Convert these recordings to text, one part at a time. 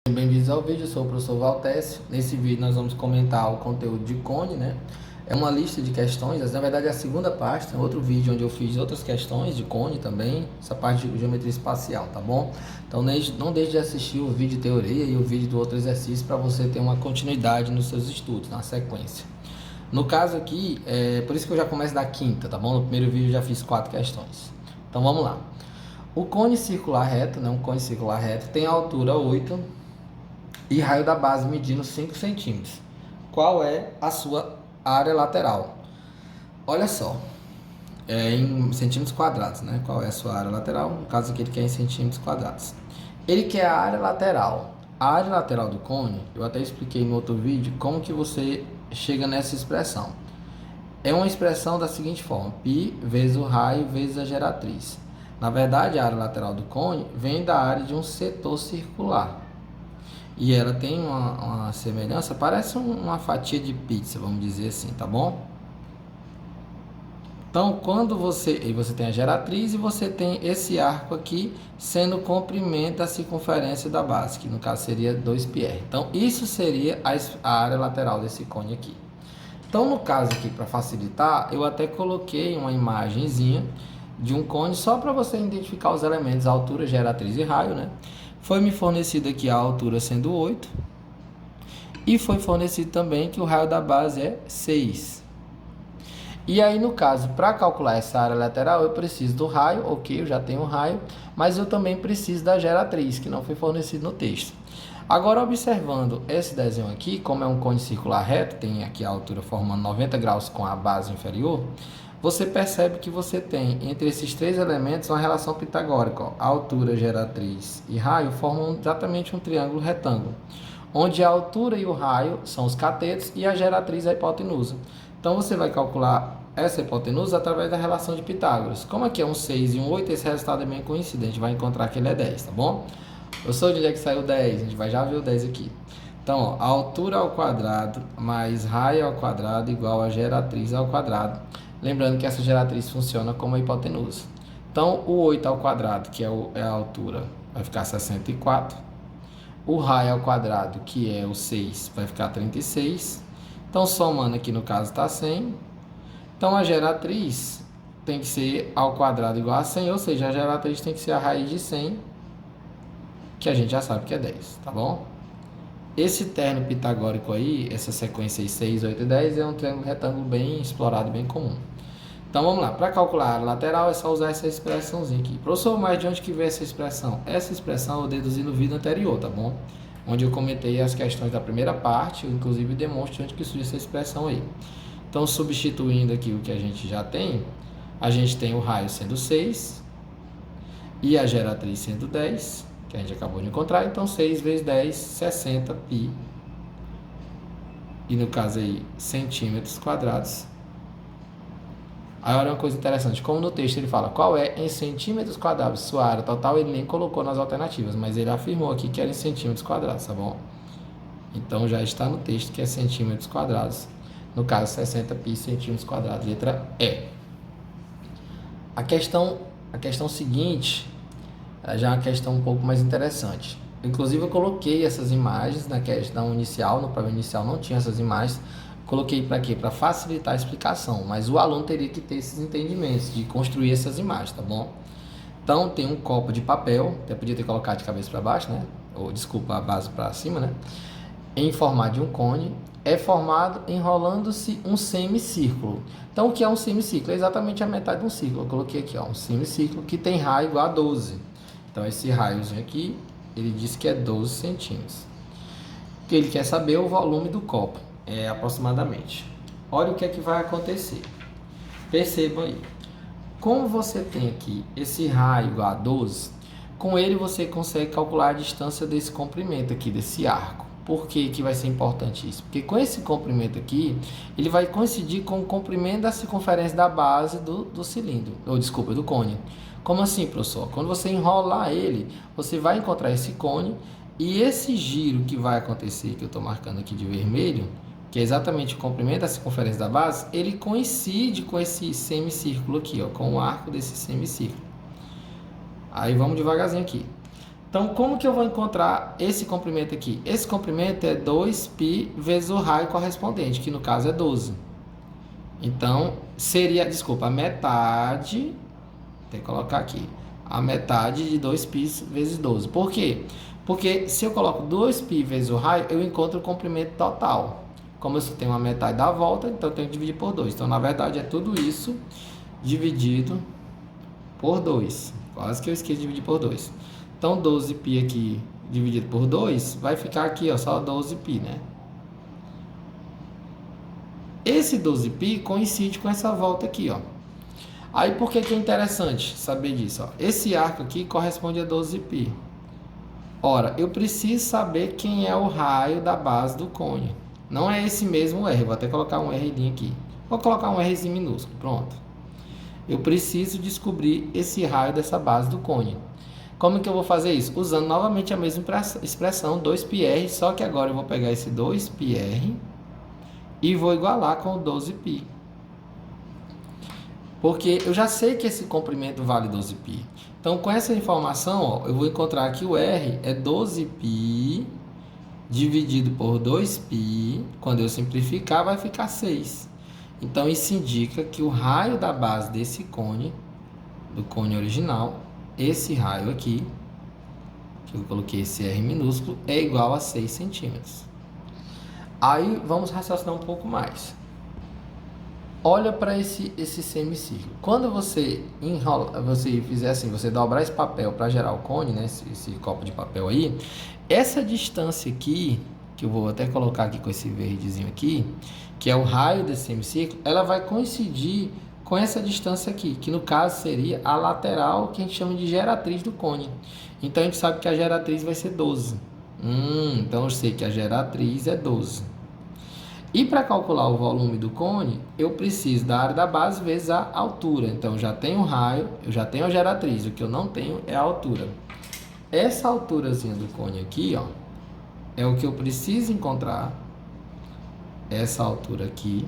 Bem-vindos ao vídeo, eu sou o professor Valtécio. Nesse vídeo nós vamos comentar o conteúdo de cone, né? É uma lista de questões, na verdade é a segunda parte, tem outro vídeo onde eu fiz outras questões de cone também, essa parte de geometria espacial, tá bom? Então não deixe de assistir o vídeo de teoria e o vídeo do outro exercício para você ter uma continuidade nos seus estudos, na sequência. No caso aqui, por isso que eu já começo da quinta, tá bom? No primeiro vídeo eu já fiz 4 questões. Então vamos lá. O cone circular reto, né? Um cone circular reto tem altura 8 e raio da base medindo 5 centímetros. Qual é a sua área lateral? Olha só, em centímetros quadrados, né? Qual é a sua área lateral? No caso aqui ele quer em centímetros quadrados. Ele quer a área lateral. A área lateral do cone, eu até expliquei no outro vídeo como que você chega nessa expressão. É uma expressão da seguinte forma: π vezes o raio vezes a geratriz. Na verdade, a área lateral do cone vem da área de um setor circular. E ela tem uma semelhança, parece uma fatia de pizza, vamos dizer assim, tá bom? Então, quando você tem a geratriz e você tem esse arco aqui sendo o comprimento da circunferência da base, que no caso seria 2πr. Então, isso seria a área lateral desse cone aqui. Então, no caso aqui, para facilitar, eu até coloquei uma imagenzinha de um cone só para você identificar os elementos, altura, geratriz e raio, né? Foi me fornecido aqui a altura sendo 8 e foi fornecido também que o raio da base é 6. E aí, no caso, para calcular essa área lateral, eu preciso do raio, ok, eu já tenho o raio, mas eu também preciso da geratriz, que não foi fornecido no texto. Agora, observando esse desenho aqui, como é um cone circular reto, tem aqui a altura formando 90 graus com a base inferior, você percebe que você tem entre esses três elementos uma relação pitagórica. Ó. A altura, geratriz e raio formam exatamente um triângulo retângulo, onde a altura e o raio são os catetos e a geratriz é a hipotenusa. Então, você vai calcular essa hipotenusa através da relação de Pitágoras. Como aqui é um 6 e um 8, esse resultado é bem coincidente. A gente vai encontrar que ele é 10, tá bom? Eu sou de onde é que saiu 10? A gente vai já ver o 10 aqui. Então, ó, a altura ao quadrado mais raio ao quadrado igual a geratriz ao quadrado. Lembrando que essa geratriz funciona como a hipotenusa. Então, o 8 ao quadrado, que é a altura, vai ficar 64. O raio ao quadrado, que é o 6, vai ficar 36. Então, somando aqui no caso está 100. Então, a geratriz tem que ser ao quadrado igual a 100, ou seja, a geratriz tem que ser a raiz de 100, que a gente já sabe que é 10, tá bom? Esse terno pitagórico aí, essa sequência aí 6, 8 e 10, é um triângulo retângulo bem explorado, bem comum. Então vamos lá, para calcular a área lateral é só usar essa expressãozinha aqui. Professor, mas de onde que veio essa expressão? Essa expressão eu deduzi no vídeo anterior, tá bom? Onde eu comentei as questões da primeira parte, eu inclusive demonstro de onde que surge essa expressão aí. Então, substituindo aqui o que a gente já tem, a gente tem o raio sendo 6 e a geratriz sendo 10, que a gente acabou de encontrar. Então, 6 vezes 10, 60 π. E no caso aí, centímetros quadrados. Aí, olha uma coisa interessante. Como no texto ele fala qual é em centímetros quadrados sua área total, ele nem colocou nas alternativas, mas ele afirmou aqui que era em centímetros quadrados, tá bom? Então, já está no texto que é centímetros quadrados. No caso, 60 π centímetros quadrados, letra E. A questão seguinte já é uma questão um pouco mais interessante. Inclusive, eu coloquei essas imagens na questão inicial, no problema inicial não tinha essas imagens. Coloquei para quê? Para facilitar a explicação, mas o aluno teria que ter esses entendimentos de construir essas imagens, tá bom? Então, tem um copo de papel, até podia ter colocado de cabeça para baixo, né? Ou, desculpa, a base para cima, né? Em formato de um cone, é formado enrolando-se um semicírculo. Então, o que é um semicírculo? É exatamente a metade de um círculo. Eu coloquei aqui, ó, um semicírculo que tem raio igual a 12. Então, esse raiozinho aqui, ele diz que é 12 centímetros. O que ele quer saber é o volume do copo, aproximadamente. Olha o que é que vai acontecer. Percebam aí. Como você tem aqui esse raio igual a 12, com ele você consegue calcular a distância desse comprimento aqui, desse arco. Por que vai ser importante isso? Porque com esse comprimento aqui, ele vai coincidir com o comprimento da circunferência da base do cilindro, ou desculpa, do cone. Como assim, professor? Quando você enrolar ele, você vai encontrar esse cone e esse giro que vai acontecer, que eu estou marcando aqui de vermelho, que é exatamente o comprimento da circunferência da base, ele coincide com esse semicírculo aqui, ó, com o arco desse semicírculo. Aí vamos devagarzinho aqui. Então, como que eu vou encontrar esse comprimento aqui? Esse comprimento é 2π vezes o raio correspondente, que no caso é 12. Então, seria, desculpa, a metade, tem que colocar aqui, a metade de 2π vezes 12. Por quê? Porque se eu coloco 2π vezes o raio, eu encontro o comprimento total. Como eu só tenho a metade da volta, então eu tenho que dividir por 2. Então, na verdade, é tudo isso dividido por 2. Quase que eu esqueci de dividir por 2. Então, 12π aqui dividido por 2, vai ficar aqui, ó, só 12π, né? Esse 12π coincide com essa volta aqui, ó. Aí, por que é interessante saber disso? Ó? Esse arco aqui corresponde a 12π. Ora, eu preciso saber quem é o raio da base do cone. Não é esse mesmo R, vou até colocar um Rzinho aqui. Vou colocar um Rzinho minúsculo, pronto. Eu preciso descobrir esse raio dessa base do cone. Como que eu vou fazer isso? Usando novamente a mesma expressão, 2πr, só que agora eu vou pegar esse 2πr e vou igualar com o 12π. Porque eu já sei que esse comprimento vale 12π. Então, com essa informação, ó, eu vou encontrar que o R é 12π dividido por 2π. Quando eu simplificar, vai ficar 6. Então, isso indica que o raio da base desse cone, do cone original, esse raio aqui, que eu coloquei esse R minúsculo, é igual a 6 centímetros. Aí, vamos raciocinar um pouco mais. Olha para esse semicírculo. Quando você enrola, você fizer assim, você dobrar esse papel para gerar o cone, né? Esse copo de papel aí, essa distância aqui, que eu vou até colocar aqui com esse verdezinho aqui, que é o raio desse semicírculo, ela vai coincidir com essa distância aqui, que no caso seria a lateral, que a gente chama de geratriz do cone. Então, a gente sabe que a geratriz vai ser 12. Então, eu sei que a geratriz é 12. E para calcular o volume do cone, eu preciso da área da base vezes a altura. Então, eu já tenho o raio, eu já tenho a geratriz. O que eu não tenho é a altura. Essa alturazinha do cone aqui, ó, é o que eu preciso encontrar. Essa altura aqui,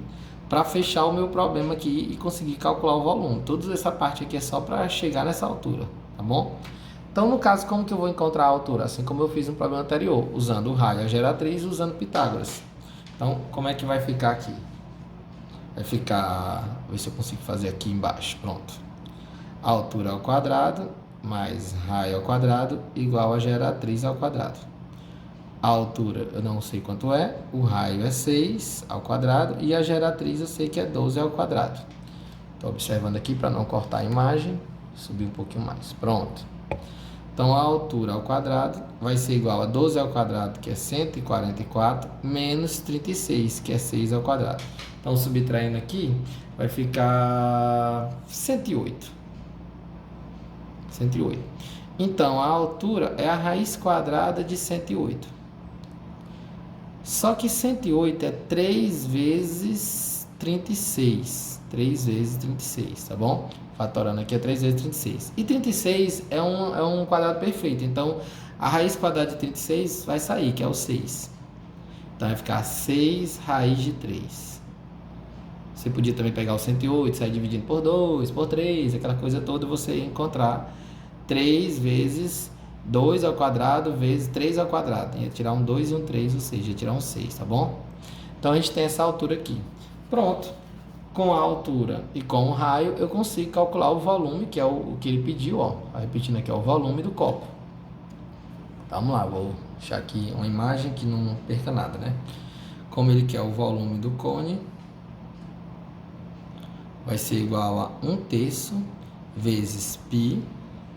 para fechar o meu problema aqui e conseguir calcular o volume. Toda essa parte aqui é só para chegar nessa altura, tá bom? Então, no caso, como que eu vou encontrar a altura? Assim como eu fiz no problema anterior, usando o raio e a geratriz, usando Pitágoras. Então, como é que vai ficar aqui? Vai ficar... Vou ver se eu consigo fazer aqui embaixo. Pronto. A altura ao quadrado mais raio ao quadrado igual a geratriz ao quadrado. A altura eu não sei quanto é. O raio é 6 ao quadrado. E a geratriz eu sei que é 12 ao quadrado. Estou observando aqui para não cortar a imagem. Subir um pouquinho mais. Pronto. Então, a altura ao quadrado vai ser igual a 12 ao quadrado, que é 144, menos 36, que é 6 ao quadrado. Então, subtraindo aqui, vai ficar 108. 108. Então, a altura é a raiz quadrada de 108. Só que 108 é 3 vezes 36. 3 vezes 36, tá bom? Fatorando aqui é 3 vezes 36. E 36 é um quadrado perfeito. Então, a raiz quadrada de 36 vai sair, que é o 6. Então, vai ficar 6 raiz de 3. Você podia também pegar o 108, sair dividindo por 2, por 3, aquela coisa toda, você encontrar 3 vezes 2 ao quadrado vezes 3 ao quadrado. Ia tirar um 2 e um 3, ou seja, ia tirar um 6, tá bom? Então, a gente tem essa altura aqui. Pronto. Com a altura e com o raio, eu consigo calcular o volume, que é o que ele pediu, ó. Repetindo aqui, é o volume do copo. Vamos lá, vou deixar aqui uma imagem que não perca nada, né? Como ele quer o volume do cone, vai ser igual a 1/3 vezes π,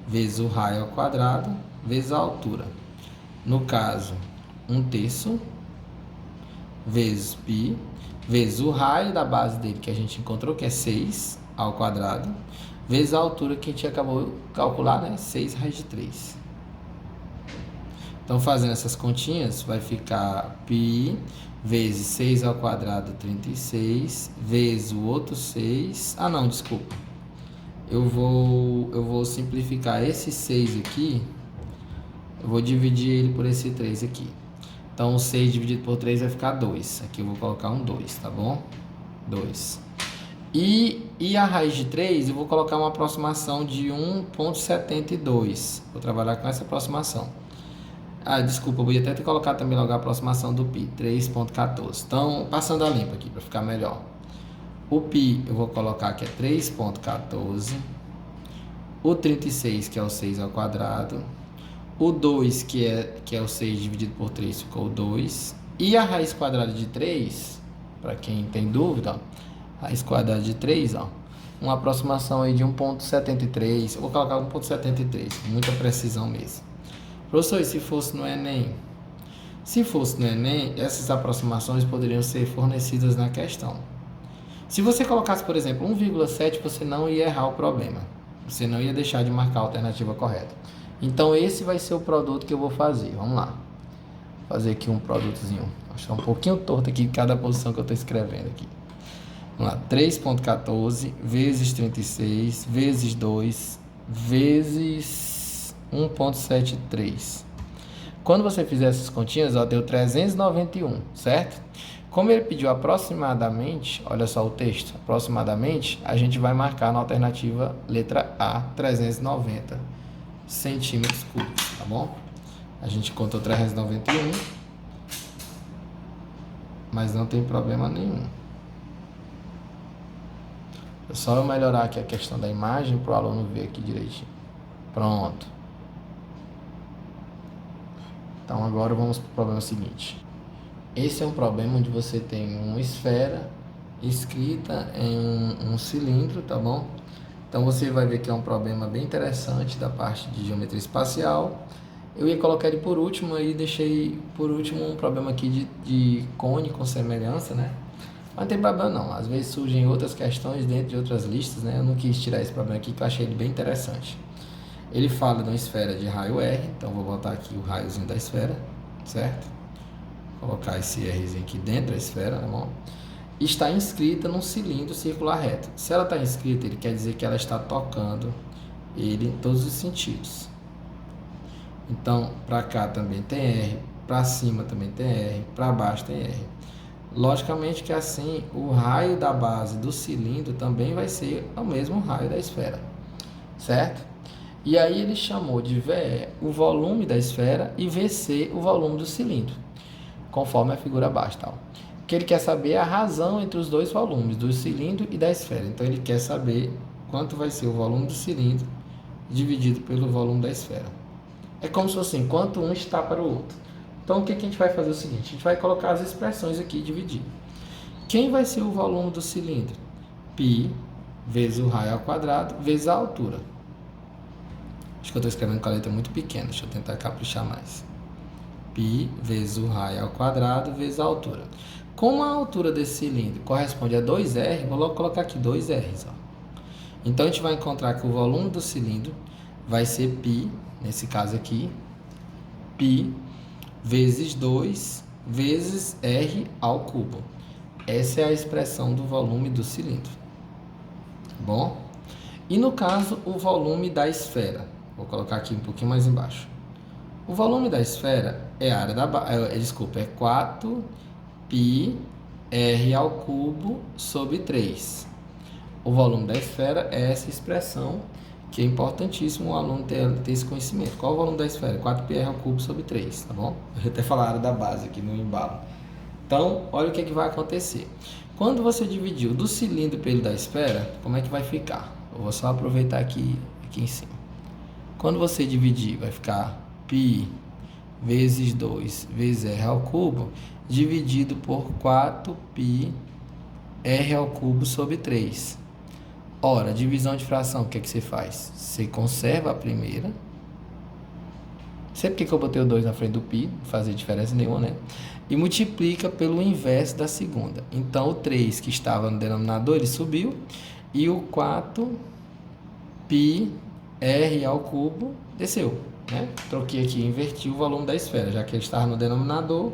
vezes o raio ao quadrado, vezes a altura. No caso, 1/3 vezes π, vezes o raio da base dele, que a gente encontrou, que é 6 ao quadrado, vezes a altura que a gente acabou de calcular, né? 6 raiz de 3. Então, fazendo essas continhas, vai ficar π vezes 6 ao quadrado, 36, vezes o outro 6... Ah, não, desculpa. Eu vou simplificar esse 6 aqui, eu vou dividir ele por esse 3 aqui. Então, 6 dividido por 3 vai ficar 2. Aqui eu vou colocar um 2, tá bom? 2. E a raiz de 3, eu vou colocar uma aproximação de 1,72. Vou trabalhar com essa aproximação. Desculpa, eu podia até ter colocado também logo a aproximação do π, 3,14. Então, passando a limpo aqui para ficar melhor. O π eu vou colocar que é 3,14. O 36, que é o 6 ao quadrado. O 2, que é o 6 dividido por 3, ficou 2. E a raiz quadrada de 3, para quem tem dúvida, ó, raiz quadrada de 3, ó, uma aproximação aí de 1,73. Eu vou colocar 1,73, muita precisão mesmo. Professor, e se fosse no Enem? Se fosse no Enem, essas aproximações poderiam ser fornecidas na questão. Se você colocasse, por exemplo, 1,7, você não ia errar o problema. Você não ia deixar de marcar a alternativa correta. Então, esse vai ser o produto que eu vou fazer. Vamos lá. Vou fazer aqui um produtozinho. Acho que é um pouquinho torto aqui cada posição que eu estou escrevendo aqui. Vamos lá. 3,14 vezes 36 vezes 2 vezes 1,73. Quando você fizer essas continhas, ó, deu 391, certo? Como ele pediu aproximadamente, olha só o texto, aproximadamente, a gente vai marcar na alternativa letra A, 390 centímetros cúbicos, tá bom? A gente contou 391, mas não tem problema nenhum. É só eu melhorar aqui a questão da imagem para o aluno ver aqui direitinho. Pronto. Então agora vamos para o problema seguinte. Esse é um problema onde você tem uma esfera escrita em um cilindro, tá bom? Então você vai ver que é um problema bem interessante da parte de geometria espacial. Eu ia colocar ele por último, aí deixei por último um problema aqui de cone com semelhança, né? Mas não tem problema não, às vezes surgem outras questões dentro de outras listas, né? Eu não quis tirar esse problema aqui que eu achei ele bem interessante. Ele fala de uma esfera de raio R, então vou botar aqui o raiozinho da esfera, certo? Vou colocar esse Rzinho aqui dentro da esfera, tá bom? Está inscrita num cilindro circular reto. Se ela está inscrita, ele quer dizer que ela está tocando ele em todos os sentidos. Então, para cá também tem R, para cima também tem R, para baixo tem R. Logicamente que assim, o raio da base do cilindro também vai ser o mesmo raio da esfera, certo? E aí ele chamou de VE o volume da esfera e VC o volume do cilindro, conforme a figura abaixo. Tal. O que ele quer saber é a razão entre os dois volumes, do cilindro e da esfera. Então ele quer saber quanto vai ser o volume do cilindro dividido pelo volume da esfera. É como se fosse assim, quanto um está para o outro. Então o que a gente vai fazer é o seguinte, a gente vai colocar as expressões aqui e dividir. Quem vai ser o volume do cilindro? Π vezes o raio ao quadrado vezes a altura. Acho que eu estou escrevendo com a letra muito pequena, deixa eu tentar caprichar mais. Π vezes o raio ao quadrado vezes a altura. Como a altura desse cilindro corresponde a 2R, vou logo colocar aqui 2Rs. Ó. Então a gente vai encontrar que o volume do cilindro vai ser π, nesse caso aqui, π vezes 2 vezes R ao cubo. Essa é a expressão do volume do cilindro. Bom? E no caso, o volume da esfera. Vou colocar aqui um pouquinho mais embaixo. O volume da esfera é a área da é 4πr ao cubo sobre 3. O volume da esfera é essa expressão que é importantíssimo o aluno ter esse conhecimento. Qual é o volume da esfera? 4πr ao cubo sobre 3, tá bom? Eu vou até falar a área da base aqui no embalo. Então, olha o que vai acontecer. Quando você dividir o do cilindro pelo da esfera, como é que vai ficar? Eu vou só aproveitar aqui em cima. Quando você dividir, vai ficar π vezes 2 vezes r ao cubo, dividido por 4πr ao cubo sobre 3. Ora, divisão de fração, o que é que você faz? Você conserva a primeira. Sempre que eu botei o 2 na frente do π, não fazia diferença nenhuma, né? E multiplica pelo inverso da segunda. Então, o 3 que estava no denominador, ele subiu. E o 4πr ao cubo desceu, né? Troquei aqui, inverti o volume da esfera. Já que ele estava no denominador,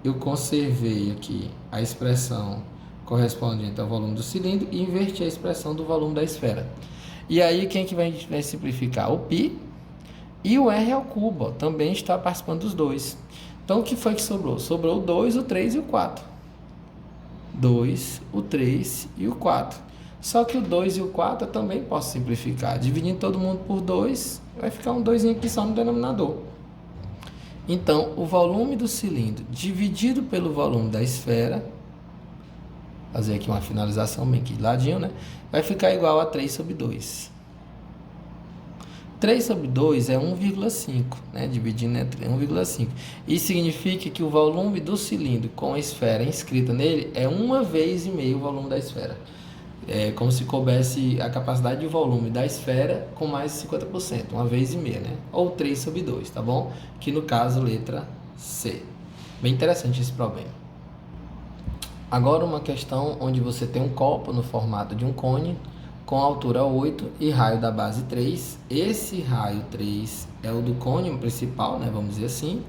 eu conservei aqui a expressão correspondente ao volume do cilindro e inverti a expressão do volume da esfera. E aí, quem que vai simplificar? O π e o r ao cubo, ó, também está participando dos dois. Então, o que foi que sobrou? Sobrou o 2, o 3 e o 4. 2, o 3 e o 4. Só que o 2 e o 4 eu também posso simplificar. Dividindo todo mundo por 2, vai ficar um 2 aqui só no denominador. Então, o volume do cilindro dividido pelo volume da esfera, fazer aqui uma finalização bem aqui de ladinho, né? Vai ficar igual a 3 sobre 2. 3 sobre 2 é 1,5, né? Dividindo entre 1,5. Isso significa que o volume do cilindro com a esfera inscrita nele é 1,5 o volume da esfera. É como se coubesse a capacidade de volume da esfera com mais de 50%, 1,5, né? Ou 3 sobre 2, tá bom? Que no caso, letra C. Bem interessante esse problema. Agora uma questão onde você tem um copo no formato de um cone, com altura 8 e raio da base 3. Esse raio 3 é o do cone principal, né? Vamos dizer assim.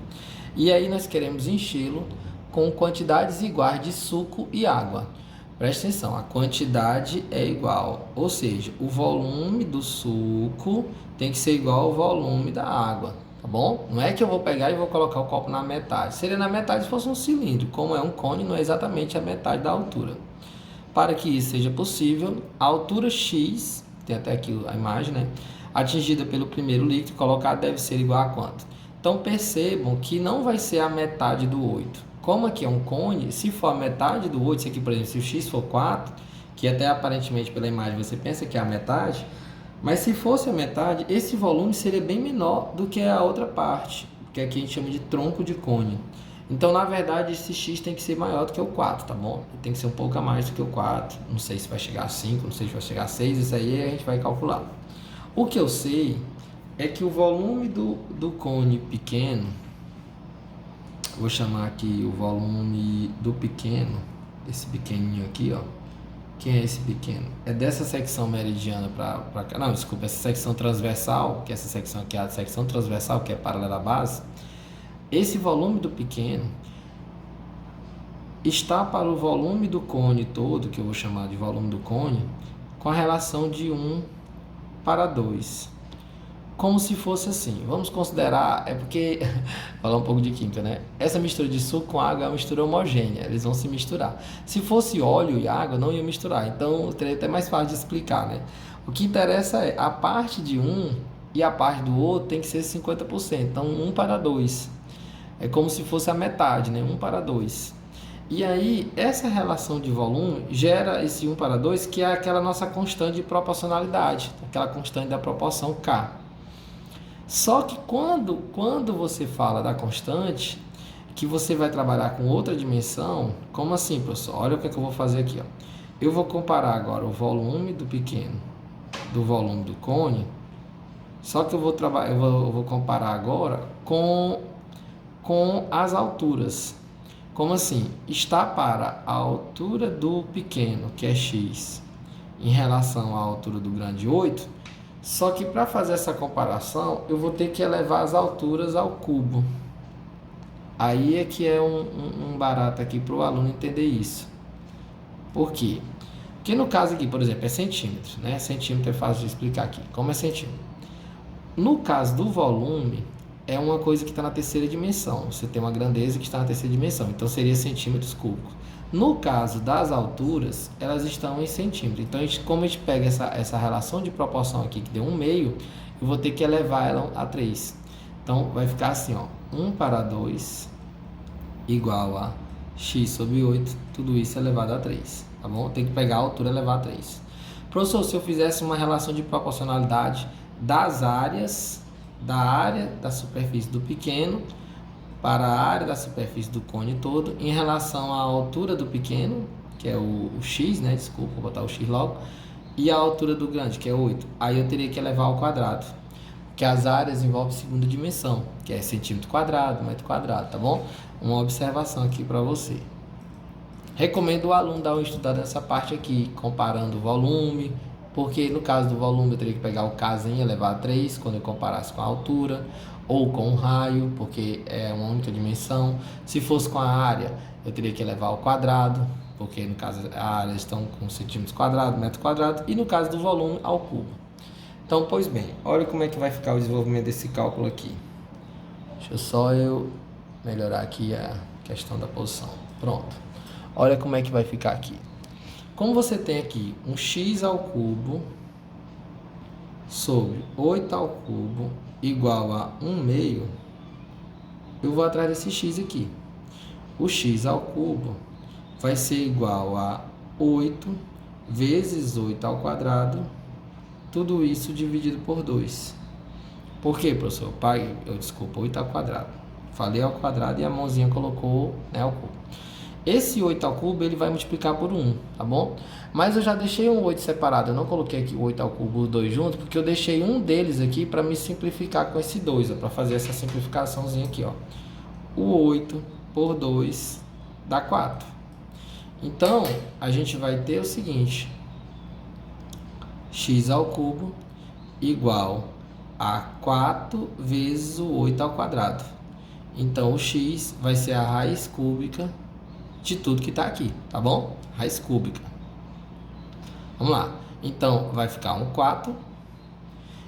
E aí nós queremos enchê-lo com quantidades iguais de suco e água. Presta atenção, a quantidade é igual, ou seja, o volume do suco tem que ser igual ao volume da água, tá bom? Não é que eu vou pegar e vou colocar o copo na metade. Seria na metade se fosse um cilindro. Como é um cone, não é exatamente a metade da altura. Para que isso seja possível, a altura X, tem até aqui a imagem, né? Atingida pelo primeiro líquido colocado deve ser igual a quanto? Então percebam que não vai ser a metade do 8. Como aqui é um cone, se for a metade do 8, se aqui, por exemplo, se o X for 4, que até aparentemente pela imagem você pensa que é a metade, mas se fosse a metade, esse volume seria bem menor do que a outra parte, que aqui a gente chama de tronco de cone. Então, na verdade, esse X tem que ser maior do que o 4, tá bom? Tem que ser um pouco a mais do que o 4. Não sei se vai chegar a 5, não sei se vai chegar a 6. Isso aí a gente vai calcular. O que eu sei é que o volume do cone pequeno, vou chamar aqui o volume do pequeno, esse pequenininho aqui, ó. Quem é esse pequeno? É dessa secção meridiana para cá. Não, desculpa, essa secção transversal, que essa secção aqui é a secção transversal, que é paralela à base. Esse volume do pequeno está para o volume do cone todo, que eu vou chamar de volume do cone, com a relação de 1 para 2. Como se fosse assim. Vamos considerar, é porque, falar um pouco de química, né? Essa mistura de suco com água é uma mistura homogênea, eles vão se misturar. Se fosse óleo e água, não ia misturar, então seria até mais fácil de explicar, né? O que interessa é a parte de um e a parte do outro tem que ser 50%, então 1 para 2. É como se fosse a metade, né? 1 para 2. E aí, essa relação de volume gera esse 1 para 2, que é aquela nossa constante de proporcionalidade, aquela constante da proporção K. Só que quando você fala da constante, que você vai trabalhar com outra dimensão, como assim, professor? Olha o que é que eu vou fazer aqui, ó. Eu vou comparar agora o volume do pequeno do volume do cone, só que eu vou comparar agora com as alturas. Como assim? Está para a altura do pequeno, que é x, em relação à altura do grande 8, só que para fazer essa comparação, eu vou ter que elevar as alturas ao cubo. Aí é que é um barato aqui para o aluno entender isso. Por quê? Porque no caso aqui, por exemplo, é centímetros, né? Centímetro é fácil de explicar aqui. Como é centímetro? No caso do volume, é uma coisa que está na terceira dimensão. Você tem uma grandeza que está na terceira dimensão, então seria centímetros cúbicos. No caso das alturas, elas estão em centímetros. Então, como a gente pega essa relação de proporção aqui, que deu 1/2, eu vou ter que elevar ela a 3. Então, vai ficar assim, ó, 1 para 2 igual a x sobre 8, tudo isso elevado a 3, tá bom? Tem que pegar a altura e elevar a 3. Professor, se eu fizesse uma relação de proporcionalidade das áreas, da área da superfície do pequeno para a área da superfície do cone todo em relação à altura do pequeno, que é o x, né? Desculpa, vou botar o x logo, e a altura do grande, que é 8. Aí eu teria que elevar ao quadrado, que as áreas envolvem segunda dimensão, que é centímetro quadrado, metro quadrado, tá bom? Uma observação aqui para você. Recomendo o aluno dar uma estudada nessa parte aqui, comparando o volume, porque no caso do volume eu teria que pegar o Kzinho e elevar a 3 quando eu comparasse com a altura, ou com o raio, porque é uma única dimensão. Se fosse com a área, eu teria que elevar ao quadrado, porque no caso a área estão com centímetros quadrados, metro quadrado, e no caso do volume, ao cubo. Então, pois bem, olha como é que vai ficar o desenvolvimento desse cálculo aqui. Deixa eu só melhorar aqui a questão da posição. Pronto. Olha como é que vai ficar aqui. Como você tem aqui um x ao cubo sobre 8 ao cubo igual a 1/2, eu vou atrás desse x aqui. O x ao cubo vai ser igual a 8 vezes 8 ao quadrado, tudo isso dividido por 2. Por quê, professor? Desculpa, 8 ao quadrado. Falei ao quadrado e a mãozinha colocou, né, ao cubo. Esse 8 ao cubo, ele vai multiplicar por 1, tá bom? Mas eu já deixei um 8 separado, eu não coloquei aqui o 8 ao cubo, os dois juntos, porque eu deixei um deles aqui para me simplificar com esse 2, para fazer essa simplificaçãozinha aqui, ó. O 8 por 2 dá 4. Então, a gente vai ter o seguinte: x ao cubo igual a 4 vezes o 8 ao quadrado. Então, o x vai ser a raiz cúbica de tudo que está aqui, tá bom? Raiz cúbica. Vamos lá. Então, vai ficar um 4.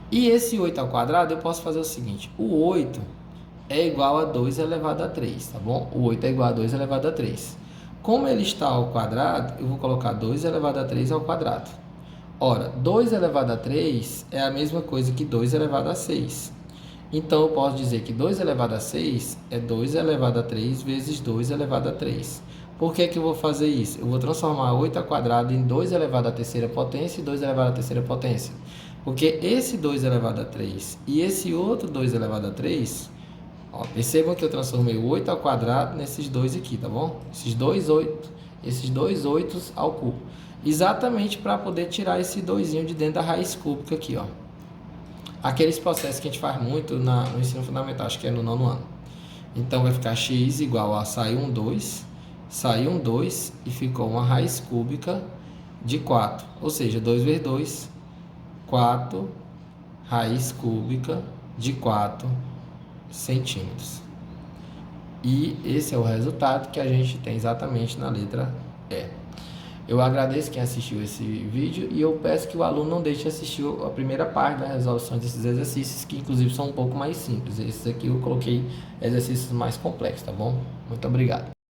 E esse 8 ao quadrado, eu posso fazer o seguinte: o 8 é igual a 2 elevado a 3, tá bom? O 8 é igual a 2 elevado a 3. Como ele está ao quadrado, eu vou colocar 2 elevado a 3 ao quadrado. Ora, 2 elevado a 3 é a mesma coisa que 2 elevado a 6. Então, eu posso dizer que 2 elevado a 6 é 2 elevado a 3 vezes 2 elevado a 3. Por que que eu vou fazer isso? Eu vou transformar 8 ao quadrado em 2 elevado à terceira potência e 2 elevado à terceira potência. Porque esse 2 elevado a 3 e esse outro 2 elevado a 3, ó, percebam que eu transformei o 8 ao quadrado nesses dois aqui, tá bom? Esses dois 8 ao cubo. Exatamente para poder tirar esse 2 de dentro da raiz cúbica aqui, ó. Aqueles processos que a gente faz muito no ensino fundamental, acho que é no 9º ano. Então, vai ficar x igual a saiu um 2 e ficou uma raiz cúbica de 4. Ou seja, 2 vezes 2, 4, raiz cúbica de 4 centímetros. E esse é o resultado que a gente tem exatamente na letra E. Eu agradeço quem assistiu esse vídeo e eu peço que o aluno não deixe de assistir a primeira parte da resolução desses exercícios, que inclusive são um pouco mais simples. Esses aqui eu coloquei exercícios mais complexos, tá bom? Muito obrigado.